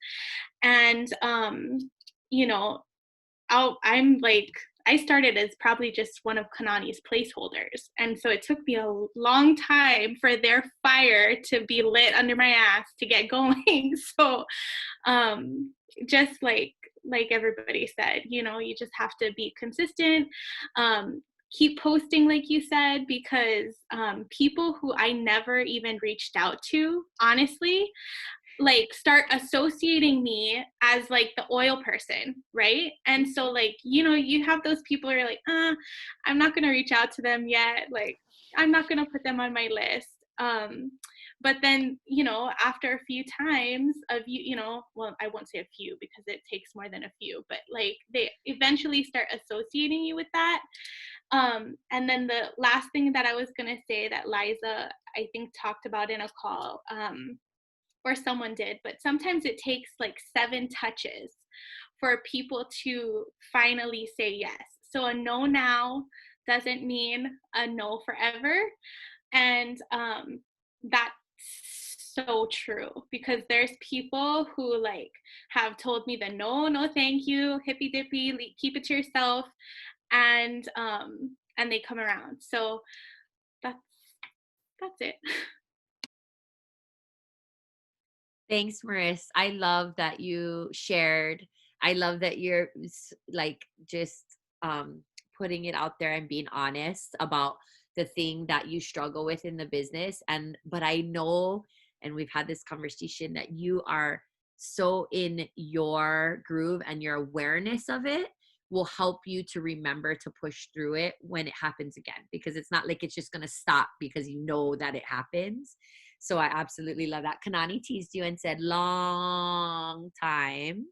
And, I'm like, I started as probably just one of Kanani's placeholders. And so it took me a long time for their fire to be lit under my ass to get going. So just like everybody said, you just have to be consistent. Keep posting, like you said, because people who I never even reached out to, honestly, like, start associating me as like the oil person, right? And so, like, you have those people who are like, I'm not gonna reach out to them yet, like I'm not gonna put them on my list. But then, after a few times of well, I won't say a few because it takes more than a few, but like they eventually start associating you with that. And then the last thing that I was going to say that Liza, I think, talked about in a call, or someone did, but sometimes it takes like 7 touches for people to finally say yes. So a no now doesn't mean a no forever. And that's so true, because there's people who like have told me the no, no, thank you, hippy dippy, keep it to yourself, and they come around. So that's it. Thanks, Marissa. I love that you shared. I love that you're like just putting it out there and being honest about the thing that you struggle with in the business. But I know, and we've had this conversation, that you are so in your groove, and your awareness of it will help you to remember to push through it when it happens again, because it's not like it's just going to stop because you know that it happens. So I absolutely love that. Kanani teased you and said, long time.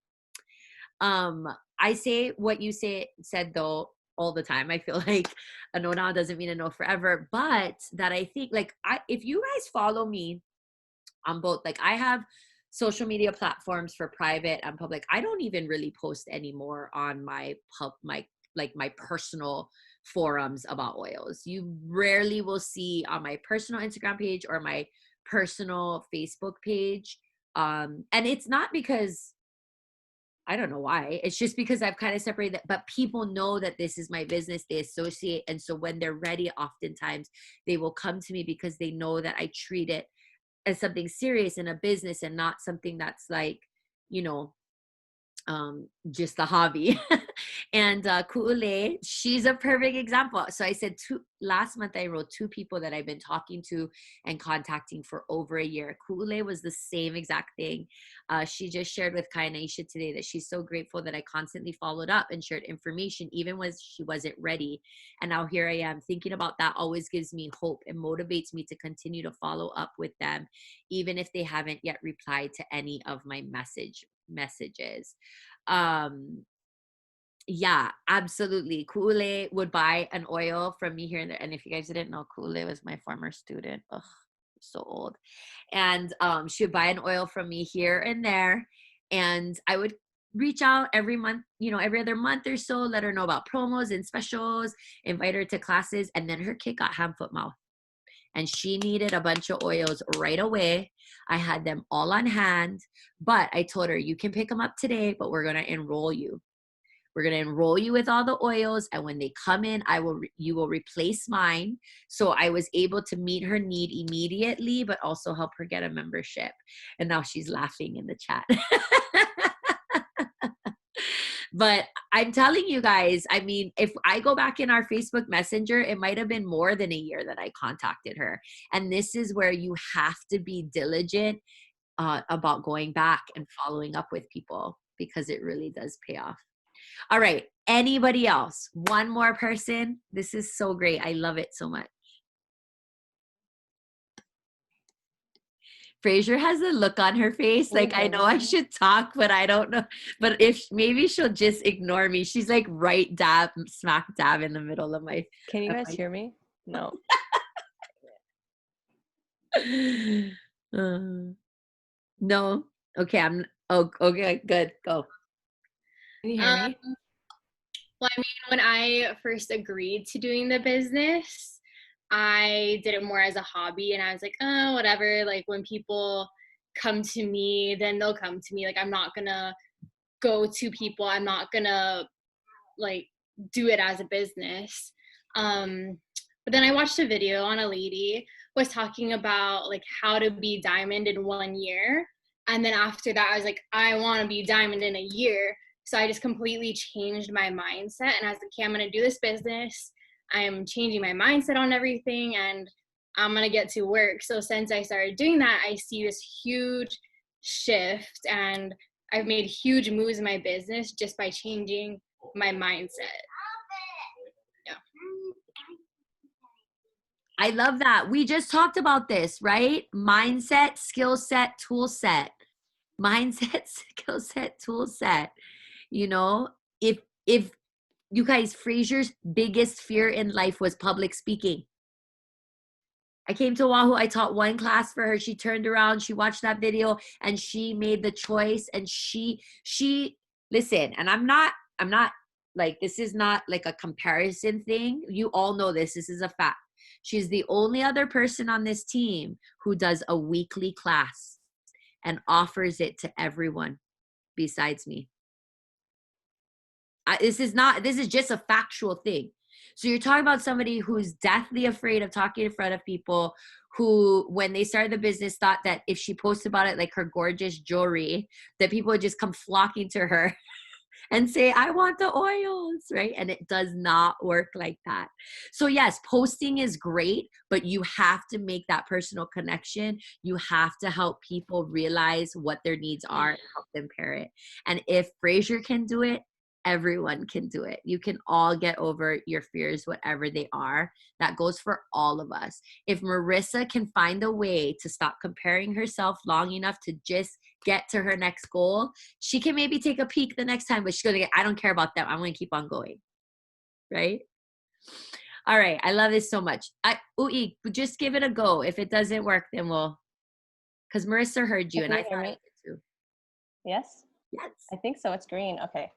I say what you said though all the time. I feel like a no now doesn't mean a no forever, but that I think like if you guys follow me on both, like I have social media platforms for private and public. I don't even really post anymore on my personal forums about oils. You rarely will see on my personal Instagram page or my personal Facebook page. And it's not because I don't know why. It's just because I've kind of separated that, but people know that this is my business. They associate. And so when they're ready, oftentimes they will come to me because they know that I treat it as something serious in a business and not something that's like, you know, just a hobby. And Ku'ule, she's a perfect example. So I said last month I wrote 2 people that I've been talking to and contacting for over a year. Ku'ule was the same exact thing. She just shared with Kai and Aisha today that she's so grateful that I constantly followed up and shared information even when she wasn't ready. And now here I am. Thinking about that always gives me hope and motivates me to continue to follow up with them, even if they haven't yet replied to any of my messages. Yeah, absolutely. Ku'ule would buy an oil from me here and there. And if you guys didn't know, Ku'ule was my former student. Ugh, so old. And she would buy an oil from me here and there. And I would reach out every month, every other month or so, let her know about promos and specials, invite her to classes. And then her kid got hand, foot, mouth. And she needed a bunch of oils right away. I had them all on hand, but I told her, you can pick them up today, but we're going to enroll you. We're going to enroll you with all the oils. And when they come in, you will replace mine. So I was able to meet her need immediately, but also help her get a membership. And now she's laughing in the chat. But I'm telling you guys, I mean, if I go back in our Facebook Messenger, it might have been more than a year that I contacted her. And this is where you have to be diligent about going back and following up with people, because it really does pay off. All right. Anybody else? One more person. This is so great. I love it so much. Fraser has a look on her face like, I know I should talk, but I don't know. But maybe she'll just ignore me. She's like smack dab in the middle of my. Can you guys hear me? No. No. Okay. Okay. Good. Go. Can you hear me? Well, I mean, when I first agreed to doing the business, I did it more as a hobby, and I was like, oh, whatever. Like, when people come to me, then they'll come to me. Like, I'm not gonna go to people. I'm not gonna like do it as a business. But then I watched a video on a lady was talking about like how to be diamond in 1 year, and then after that, I was like, I want to be diamond in a year. So I just completely changed my mindset, and I was like, okay, I'm gonna do this business. I'm changing my mindset on everything, and I'm going to get to work. So since I started doing that, I see this huge shift, and I've made huge moves in my business just by changing my mindset. Yeah. I love that. We just talked about this, right? Mindset, skill set, tool set. Mindset, skill set, tool set. If You guys, Fraser's biggest fear in life was public speaking. I came to Oahu, I taught one class for her. She turned around, she watched that video, and she made the choice. And she listen, and I'm not like, this is not like a comparison thing. You all know this. This is a fact. She's the only other person on this team who does a weekly class and offers it to everyone besides me. This is just a factual thing. So you're talking about somebody who's deathly afraid of talking in front of people, who, when they started the business, thought that if she posted about it, like her gorgeous jewelry, that people would just come flocking to her and say, I want the oils, right? And it does not work like that. So yes, posting is great, but you have to make that personal connection. You have to help people realize what their needs are and help them pair it. And if Fraser can do it, everyone can do it. You can all get over your fears, whatever they are. That goes for all of us. If Marissa can find a way to stop comparing herself long enough to just get to her next goal, she can maybe take a peek the next time, but she's gonna I don't care about them. I'm gonna keep on going. Right? All right. I love this so much. Ui, just give it a go. If it doesn't work, then we'll, because Marissa heard you and I thought it too. Yes? Yes. I think so. It's green. Okay.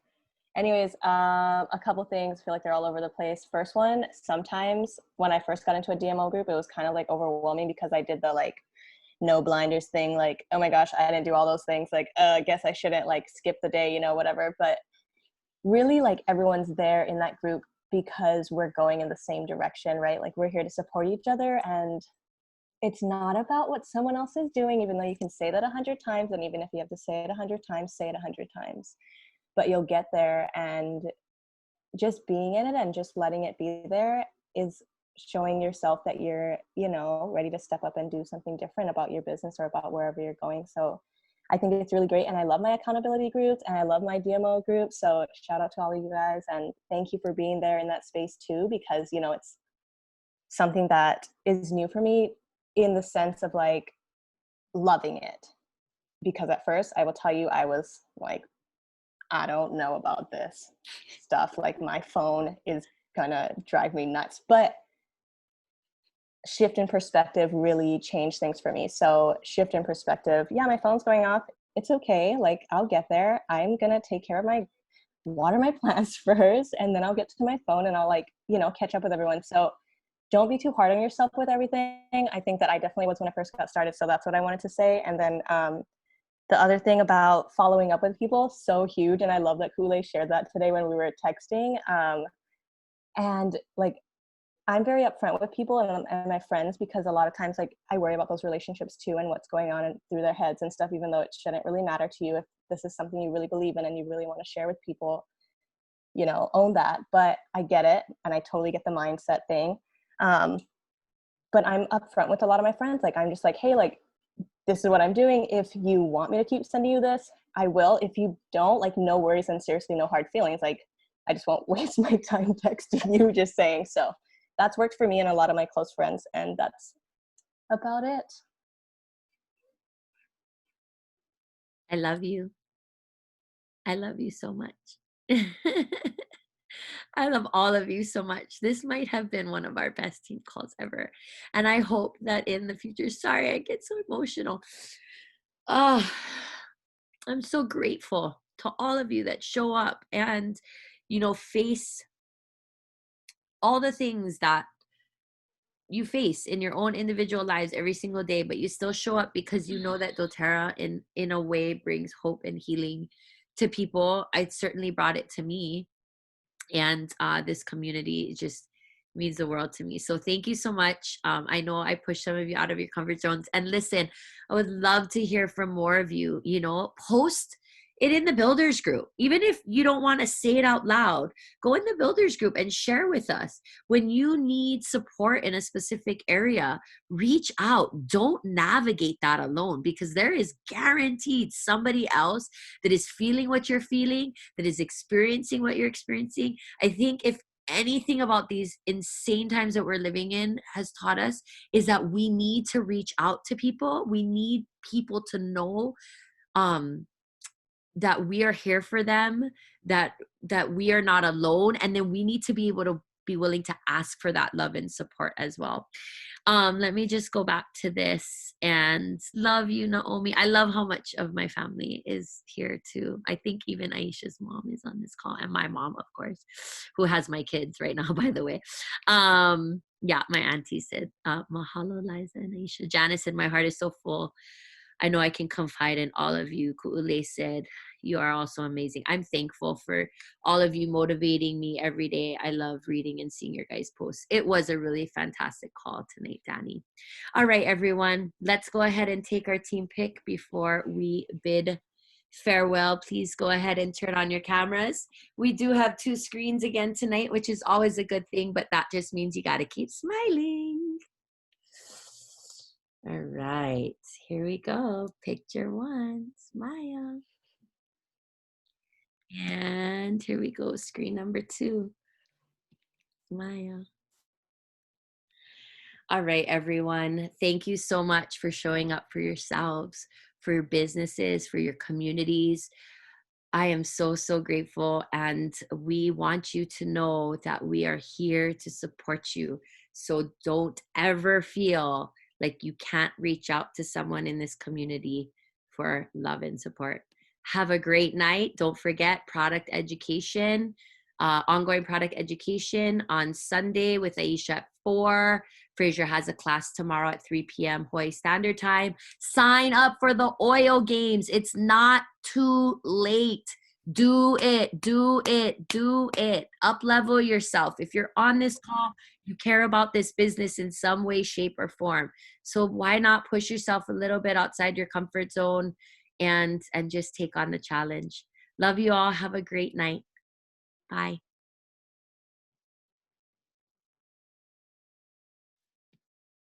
Anyways, a couple things. I feel like they're all over the place. First one, sometimes when I first got into a DMO group, it was kind of like overwhelming because I did the like no blinders thing. Like, oh my gosh, I didn't do all those things. Like, I guess I shouldn't like skip the day, you know, whatever. But really, like, everyone's there in that group because we're going in the same direction, right? Like, we're here to support each other, and it's not about what someone else is doing, even though you can say that 100 times. And even if you have to say it 100 times, say it 100 times. But you'll get there, and just being in it and just letting it be there is showing yourself that you're, you know, ready to step up and do something different about your business or about wherever you're going. So I think it's really great. And I love my accountability groups and I love my DMO group. So shout out to all of you guys. And thank you for being there in that space too, because, you know, it's something that is new for me in the sense of like loving it. Because at first, I will tell you, I was like, I don't know about this stuff. Like, my phone is gonna drive me nuts. But shift in perspective really changed things for me. So shift in perspective, yeah, my phone's going off. It's okay. Like, I'll get there. I'm gonna take care of water my plants first, and then I'll get to my phone and I'll, like, you know, catch up with everyone. So don't be too hard on yourself with everything. I think that I definitely was when I first got started. So that's what I wanted to say. And then the other thing about following up with people, so huge. And I love that Kool-Aid shared that today when we were texting. And like, I'm very upfront with people and my friends, because a lot of times, like, I worry about those relationships too and what's going on through their heads and stuff, even though it shouldn't really matter to you. If this is something you really believe in and you really want to share with people, you know, own that. But I get it. And I totally get the mindset thing. But I'm upfront with a lot of my friends. Like, I'm just like, hey, like, this is what I'm doing. If you want me to keep sending you this, I will. If you don't, like, no worries, and seriously, no hard feelings. Like, I just won't waste my time texting you, just saying. So that's worked for me and a lot of my close friends, and that's about it. I love you. I love you so much. I love all of you so much. This might have been one of our best team calls ever. And I hope that in the future, sorry, I get so emotional. Oh, I'm so grateful to all of you that show up and, you know, face all the things that you face in your own individual lives every single day, but you still show up because you know that doTERRA in a way brings hope and healing to people. It certainly brought it to me. And this community just means the world to me. So thank you so much. I know I pushed some of you out of your comfort zones. And listen, I would love to hear from more of you. You know, post it in the builders group. Even if you don't want to say it out loud, go in the builders group and share with us. When you need support in a specific area, reach out. Don't navigate that alone, because there is guaranteed somebody else that is feeling what you're feeling, that is experiencing what you're experiencing. I think if anything about these insane times that we're living in has taught us, is that we need to reach out to people. We need people to know that we are here for them, that we are not alone, and then we need to be able to be willing to ask for that love and support as well. Let me just go back to this, and love you, Naomi. I love how much of my family is here too. I think even Aisha's mom is on this call, and my mom, of course, who has my kids right now, by the way. Yeah, my auntie said, mahalo, Liza and Aisha. Janice said, my heart is so full. I know I can confide in all of you. Ku'ule said, you are also amazing. I'm thankful for all of you motivating me every day. I love reading and seeing your guys' posts. It was a really fantastic call tonight, Danny. All right, everyone, let's go ahead and take our team pick before we bid farewell. Please go ahead and turn on your cameras. We do have 2 screens again tonight, which is always a good thing, but that just means you got to keep smiling. All right, here we go. Picture 1, smile. And here we go, screen number 2, smile. All right, everyone. Thank you so much for showing up for yourselves, for your businesses, for your communities. I am so, so grateful. And we want you to know that we are here to support you. So don't ever feel like you can't reach out to someone in this community for love and support. Have a great night. Don't forget product education, ongoing product education on Sunday with Aisha at 4. Fraser has a class tomorrow at 3 p.m. Hawaii Standard Time. Sign up for the oil games. It's not too late. Do it, do it, do it. Up level yourself. If you're on this call, you care about this business in some way, shape, or form. So why not push yourself a little bit outside your comfort zone and just take on the challenge. Love you all. Have a great night. Bye.